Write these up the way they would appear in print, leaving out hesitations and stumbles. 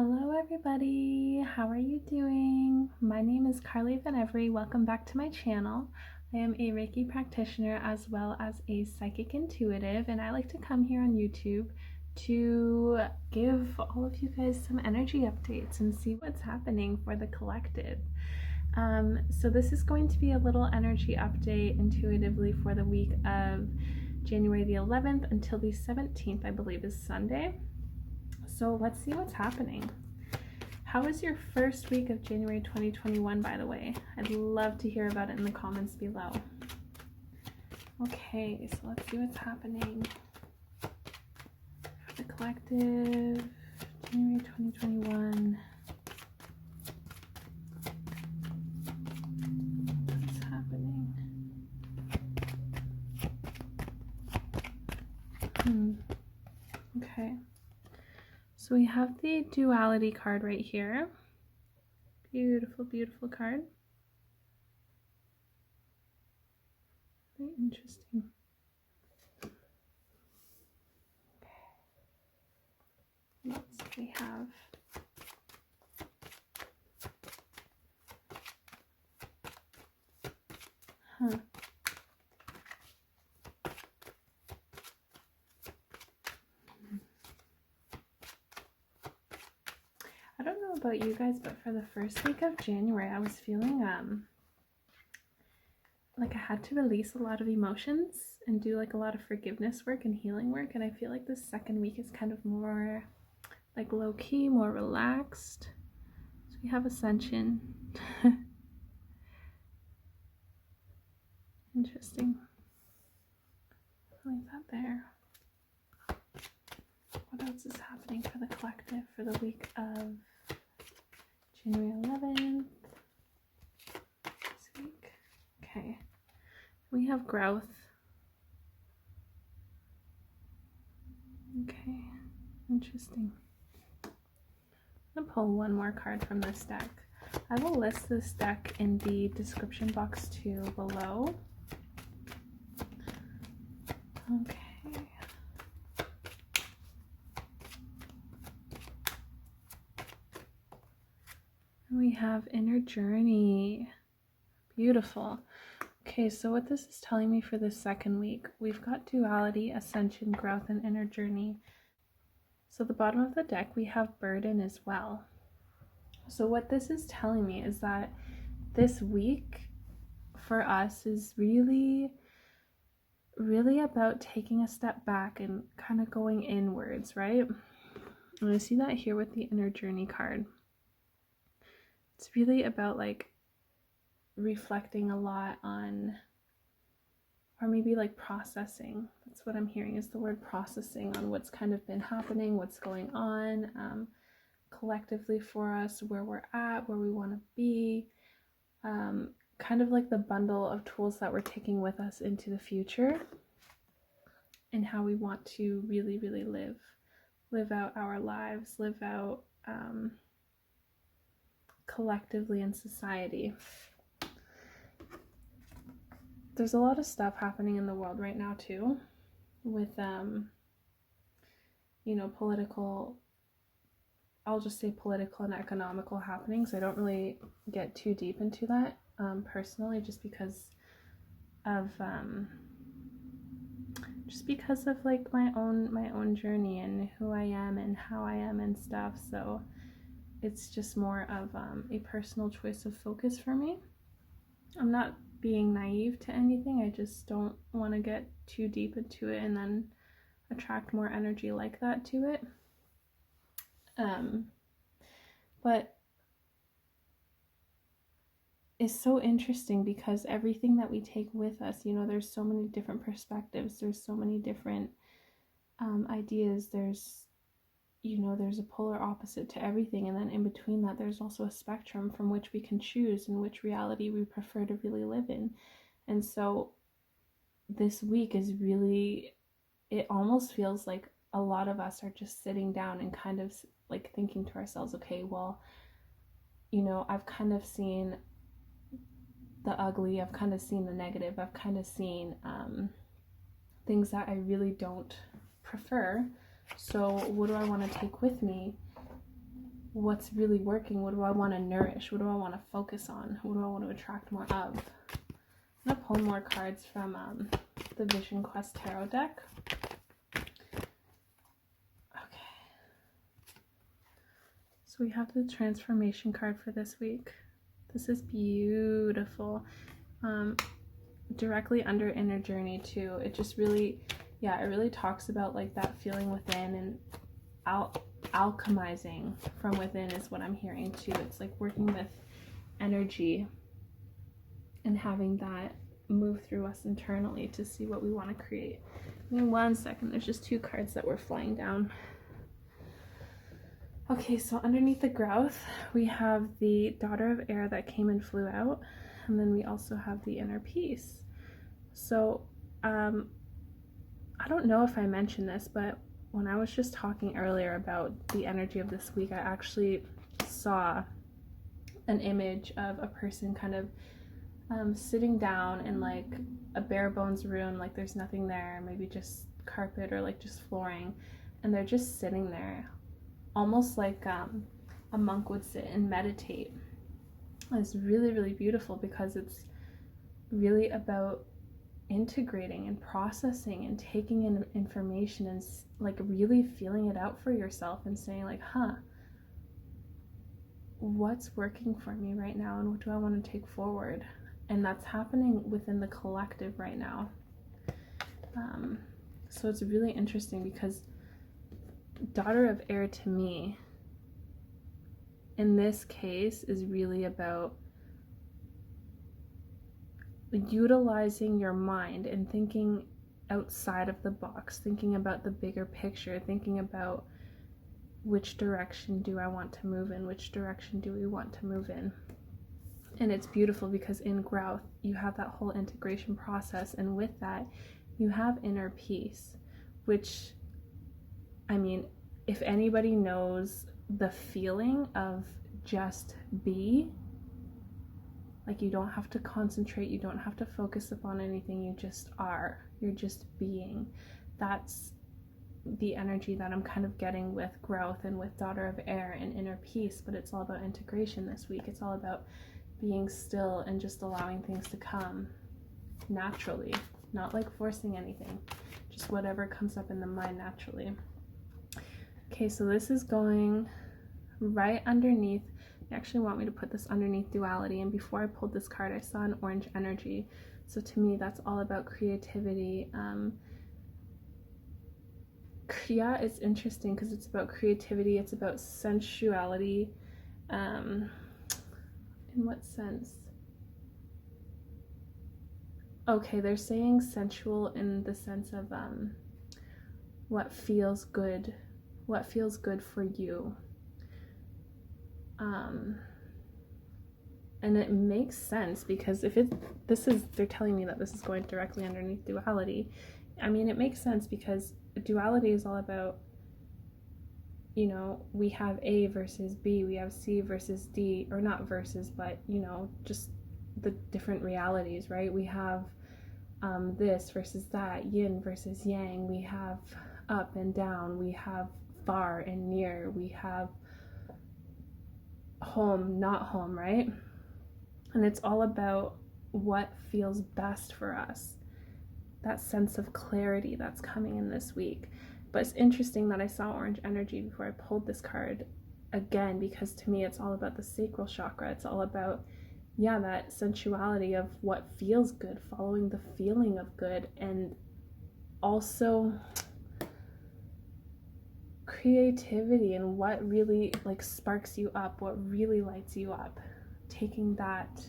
Hello everybody, how are you doing? My name is Carly Van. Welcome back to my channel. I am a Reiki practitioner as well as a psychic intuitive, and I like to come here on YouTube to give all of you guys some energy updates and see what's happening for the collective. So this is going to be a little energy update intuitively for the week of January the 11th until the 17th, I believe is Sunday. So let's see what's happening. How was your first week of January 2021, by the way? I'd love to hear about it in the comments below. Okay, so let's see what's happening for the collective, January 2021. What's happening? Okay. So we have the duality card right here. Beautiful, beautiful card. Very interesting. Okay. What else do we have? I don't know about you guys, but for the first week of January, I was feeling like I had to release a lot of emotions and do like a lot of forgiveness work and healing work, and I feel like this second week is kind of more like low-key, more relaxed. So we have Ascension. Interesting. I like that there. What else is happening for the collective for the week of January 11th? This week. Okay. We have growth. Okay. Interesting. I'm going to pull one more card from this deck. I will list this deck in the description box too below. Okay. We have Inner Journey. Beautiful. Okay, so what this is telling me for the second week, we've got duality, ascension, growth, and inner journey. So the bottom of the deck, we have burden as well. So what this is telling me is that this week for us is really about taking a step back and kind of going inwards, right? And I see that here with the Inner Journey card. It's really about like reflecting a lot on, or maybe like processing. That's what I'm hearing, is the word processing, on what's kind of been happening, what's going on collectively for us, where we're at, where we want to be, kind of like the bundle of tools that we're taking with us into the future, and how we want to really live out our lives, live out collectively in society. There's a lot of stuff happening in the world right now too, with you know, political, I'll just say political and economical happenings. I don't really get too deep into that personally, just because of like my own journey and who I am and how I am and stuff. So it's just more of a personal choice of focus for me. I'm not being naive to anything. I just don't want to get too deep into it and then attract more energy like that to it. But it's so interesting because everything that we take with us, you know, there's so many different perspectives, there's so many different ideas, there's, you know, there's a polar opposite to everything, and then in between that there's also a spectrum from which we can choose and which reality we prefer to really live in. And so this week is really, it almost feels like a lot of us are just sitting down and kind of like thinking to ourselves, okay, well, you know, I've kind of seen the ugly, I've kind of seen the negative, I've kind of seen things that I really don't prefer. So what do I want to take with me what's really working? What do I want to nourish? What do I want to focus on? What do I want to attract more of? I'm going to pull more cards from the Vision Quest Tarot deck. Okay. So we have the transformation card for this week. This is beautiful. Directly under Inner Journey too. It just really, it really talks about like that feeling within, and alchemizing from within is what I'm hearing too. It's like working with energy and having that move through us internally to see what we want to create. Give me 1 second. There's just 2 cards that were flying down. Okay, so underneath the growth, we have the Daughter of Air that came and flew out, and then we also have the Inner Peace. So, I don't know if I mentioned this, but when I was just talking earlier about the energy of this week, I actually saw an image of a person kind of sitting down in like a bare bones room, like there's nothing there, maybe just carpet or like just flooring, and they're just sitting there, almost like a monk would sit and meditate. And it's really, really beautiful because it's really about integrating and processing and taking in information and like really feeling it out for yourself and saying like, what's working for me right now and what do I want to take forward? And that's happening within the collective right now. So it's really interesting because Daughter of Air to me in this case is really about utilizing your mind and thinking outside of the box, thinking about the bigger picture, thinking about which direction do I want to move in, which direction do we want to move in. And it's beautiful because in growth you have that whole integration process, and with that you have inner peace, which, I mean, if anybody knows the feeling of just be, like you don't have to concentrate, you don't have to focus upon anything, you just are, you're just being. That's the energy that I'm kind of getting with growth and with Daughter of Air and inner peace. But it's all about integration this week. It's all about being still and just allowing things to come naturally, not like forcing anything, just whatever comes up in the mind naturally. Okay, so this is going right underneath. They actually want me to put this underneath duality, and before I pulled this card I saw an orange energy. So to me that's all about creativity. Yeah, it's interesting because it's about creativity, it's about sensuality. In what sense? Okay, they're saying sensual in the sense of what feels good for you. And it makes sense because if they're telling me that this is going directly underneath duality. I mean, it makes sense because duality is all about, you know, we have A versus B, we have C versus D, or not versus, but, you know, just the different realities, right? We have this versus that, yin versus yang, we have up and down, we have far and near, we have home, not home, right? And it's all about what feels best for us. That sense of clarity that's coming in this week. But it's interesting that I saw orange energy before I pulled this card again, because to me it's all about the sacral chakra. It's all about, yeah, that sensuality of what feels good, following the feeling of good, and also creativity and what really like sparks you up, what really lights you up, taking that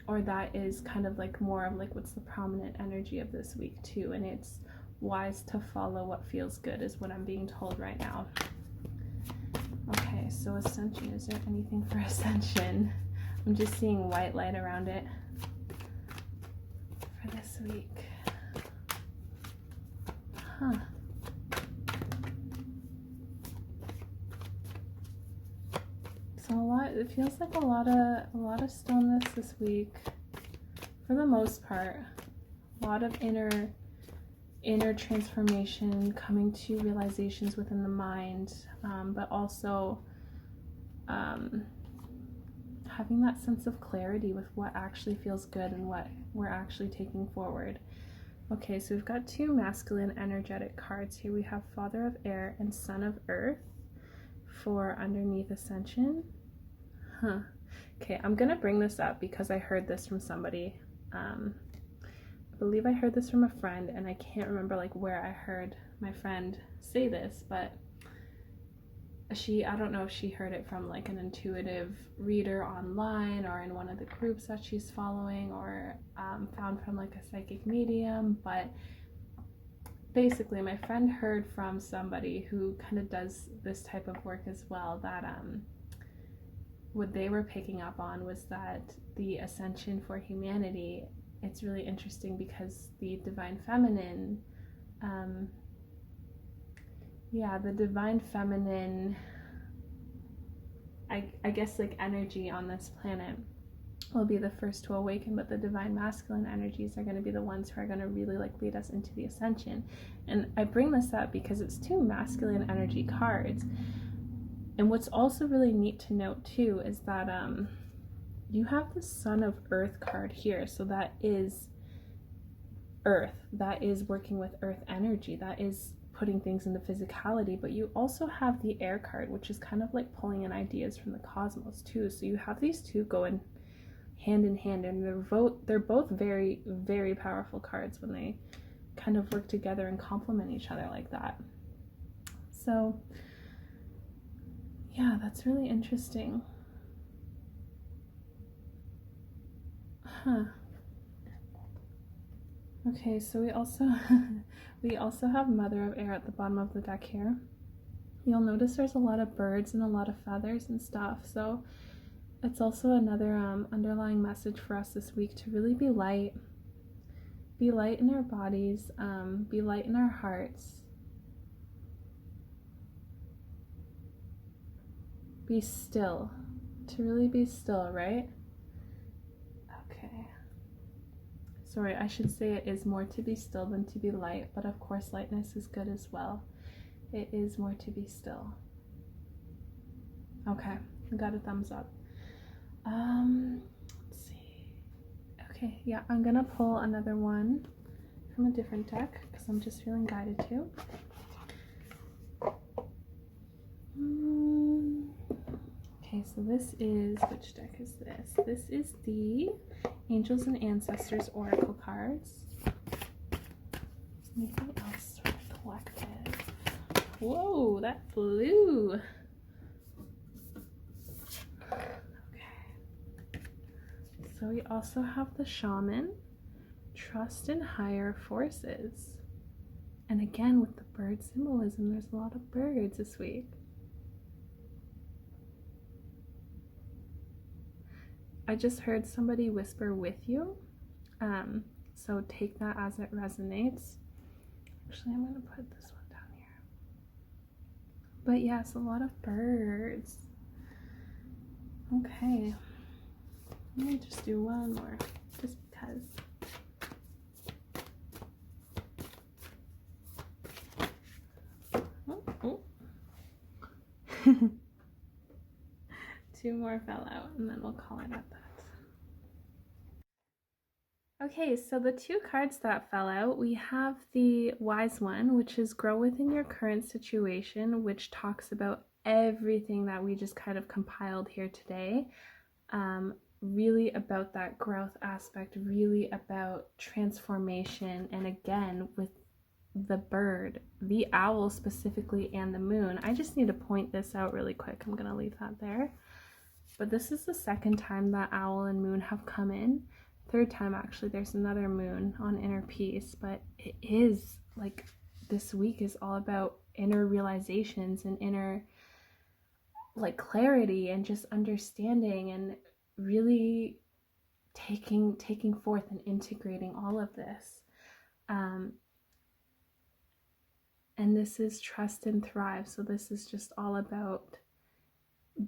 or that is kind of like more of like what's the prominent energy of this week too. And it's wise to follow what feels good is what I'm being told right now. Okay, so ascension, is there anything for ascension? I'm just seeing white light around it for this week. So it feels like a lot of stillness this week, for the most part. A lot of inner inner transformation, coming to realizations within the mind, but also having that sense of clarity with what actually feels good and what we're actually taking forward. Okay, so we've got two masculine energetic cards here. We have Father of Air and Son of Earth for underneath ascension. Okay, I'm gonna bring this up because I heard this from somebody. I believe I heard this from a friend, and I can't remember like where I heard my friend say this, but I don't know if she heard it from like an intuitive reader online or in one of the groups that she's following, or found from like a psychic medium, but basically my friend heard from somebody who kind of does this type of work as well, that what they were picking up on was that the ascension for humanity, it's really interesting because the divine feminine, the divine feminine, I guess like energy on this planet will be the first to awaken, but the divine masculine energies are going to be the ones who are going to really like lead us into the ascension. And I bring this up because it's two masculine energy cards. And what's also really neat to note too is that you have the Son of Earth card here. So that is Earth, that is working with Earth energy, that is putting things into physicality. But you also have the Air card, which is kind of like pulling in ideas from the cosmos too. So you have these two going hand in hand, and they're both very, very powerful cards when they kind of work together and complement each other like that. So yeah, that's really interesting. Okay, so we also have Mother of Air at the bottom of the deck here. You'll notice there's a lot of birds and a lot of feathers and stuff, so it's also another underlying message for us this week to really be light. Be light in our bodies, be light in our hearts. Be still, to really be still, right? Okay. Sorry, I should say it is more to be still than to be light, but of course lightness is good as well. It is more to be still. Okay, I got a thumbs up. Let's see. Okay, yeah, I'm gonna pull another one from a different deck because I'm just feeling guided to. Okay, so this is, which deck is this? This is the Angels and Ancestors Oracle cards. Anything else for the collective? Whoa, that flew! Okay. So we also have the Shaman, Trust in Higher Forces. And again, with the bird symbolism, there's a lot of birds this week. I just heard somebody whisper with you, so take that as it resonates. Actually, I'm going to put this one down here. But yes, a lot of birds. Okay, let me just do one more, just because. Oh. Two more fell out, and then we'll call it at that. Okay, so the two cards that fell out, we have the Wise One, which is grow within your current situation, which talks about everything that we just kind of compiled here today. Really about that growth aspect, really about transformation, and again, with the bird, the owl specifically, and the moon. I just need to point this out really quick. I'm going to leave that there. But this is the second time that owl and moon have come in. Third time, actually. There's another moon on Inner Peace, but it is like this week is all about inner realizations and inner like clarity and just understanding and really taking forth and integrating all of this. And this is Trust and Thrive. So this is just all about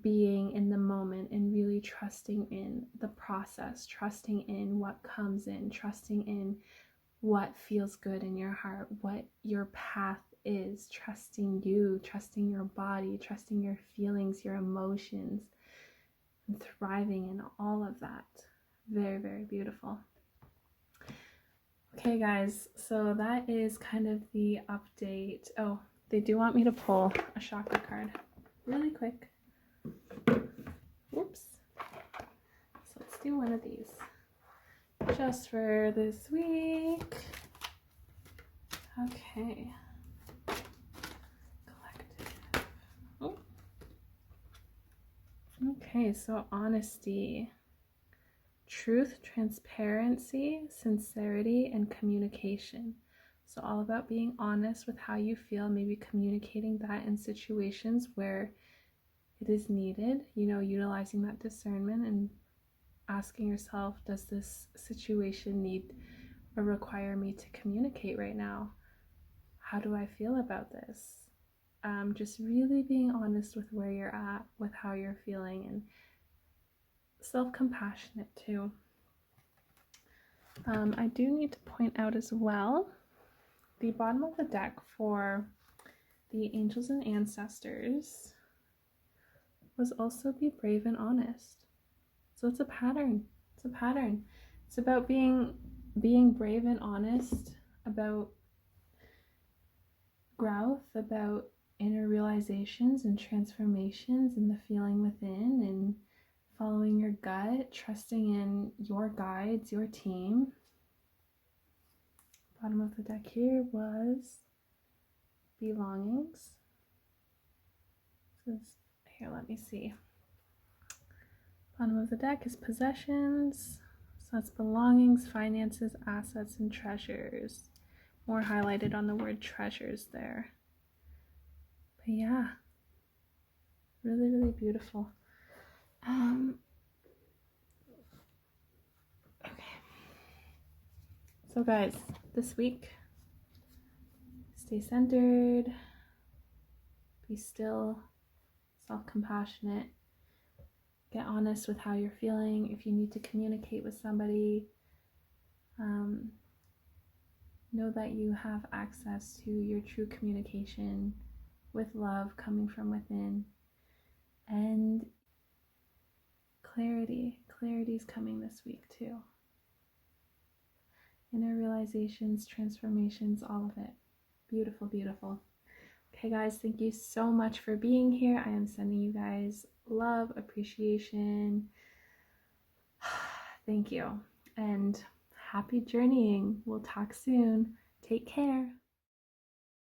being in the moment and really trusting in the process, trusting in what comes in, trusting in what feels good in your heart, what your path is, trusting you, trusting your body, trusting your feelings, your emotions, and thriving in all of that. Very, very beautiful. Okay, guys, so that is kind of the update. Oh, they do want me to pull a chakra card really quick. Whoops. So let's do one of these just for this week. Okay. Collective. Oh. Okay, so honesty. Truth, transparency, sincerity, and communication. So all about being honest with how you feel, maybe communicating that in situations where it is needed, you know, utilizing that discernment and asking yourself, does this situation need or require me to communicate right now? How do I feel about this? Just really being honest with where you're at, with how you're feeling, and self-compassionate too. I do need to point out as well, the bottom of the deck for the angels and ancestors was also be brave and honest. So it's a pattern. It's a pattern. It's about being brave and honest about growth, about inner realizations and transformations and the feeling within, and following your gut, trusting in your guides, your team. Bottom of the deck here was belongings. Here, let me see. Bottom of the deck is possessions. So that's belongings, finances, assets, and treasures. More highlighted on the word treasures there. But yeah, really, really beautiful. Okay. So guys, this week, stay centered, be still, self-compassionate, get honest with how you're feeling. If you need to communicate with somebody, know that you have access to your true communication with love coming from within. And clarity is coming this week too. Inner realizations, transformations, all of it. Beautiful, beautiful. Okay guys, thank you so much for being here. I am sending you guys love, appreciation. Thank you, and happy journeying. We'll talk soon. Take care.